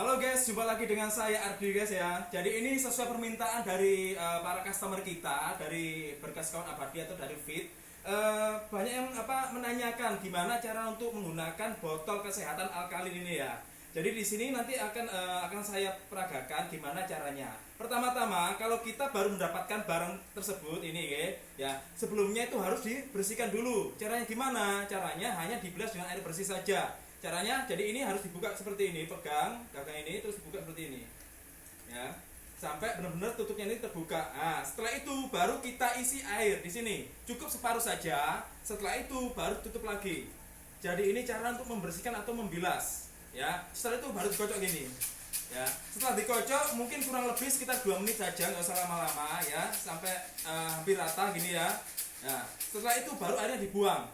Halo guys, jumpa lagi dengan saya Ardi guys ya. Jadi ini sesuai permintaan dari para customer kita dari Berkas Kawan Abadi atau dari Fit. Banyak yang menanyakan gimana cara untuk menggunakan botol kesehatan alkalin ini ya. Jadi di sini nanti akan saya peragakan gimana caranya. Pertama-tama kalau kita baru mendapatkan barang tersebut ini ya, sebelumnya itu harus dibersihkan dulu. Caranya gimana? Caranya hanya dibilas dengan air bersih saja. Caranya jadi ini harus dibuka seperti ini, pegang gagang ini terus dibuka seperti ini ya, sampai benar-benar tutupnya ini terbuka. Nah setelah itu baru kita isi air di sini, cukup separuh saja. Setelah itu baru tutup lagi. Jadi ini cara untuk membersihkan atau membilas ya. Setelah itu baru dikocok gini ya. Setelah dikocok mungkin kurang lebih sekitar 2 menit saja, nggak usah lama-lama ya, sampai hampir rata gini ya. Nah setelah itu baru airnya dibuang.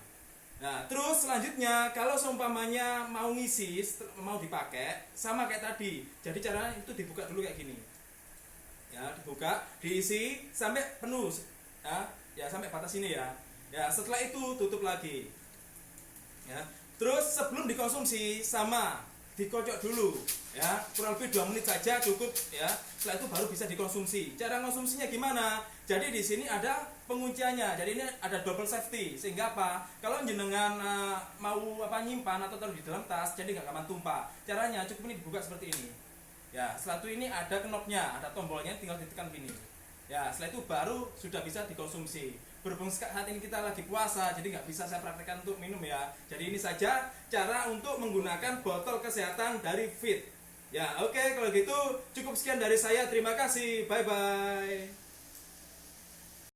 Nah, terus selanjutnya kalau seumpamanya mau ngisi, mau dipakai, sama kayak tadi. Jadi caranya itu dibuka dulu kayak gini. Ya, dibuka, diisi sampai penuh. Ya sampai batas ini ya. Ya, setelah itu tutup lagi. Ya. Terus sebelum dikonsumsi sama dikocok dulu ya, kurang lebih 2 menit saja cukup ya. Setelah itu baru bisa dikonsumsi. Cara konsumsinya gimana? Jadi di sini ada pengunciannya. Jadi ini ada double safety sehingga apa? Kalau jenengan mau nyimpan atau taruh di dalam tas, jadi nggak gampang tumpah. Caranya cukup ini dibuka seperti ini. Ya, setelah itu ini ada knopnya, ada tombolnya, tinggal ditekan gini. Ya, setelah itu baru sudah bisa dikonsumsi. Berhubung saat ini kita lagi puasa, jadi nggak bisa saya praktekkan untuk minum ya. Jadi ini saja cara untuk menggunakan botol kesehatan dari Fit. Ya, oke, kalau gitu cukup sekian dari saya. Terima kasih. Bye bye.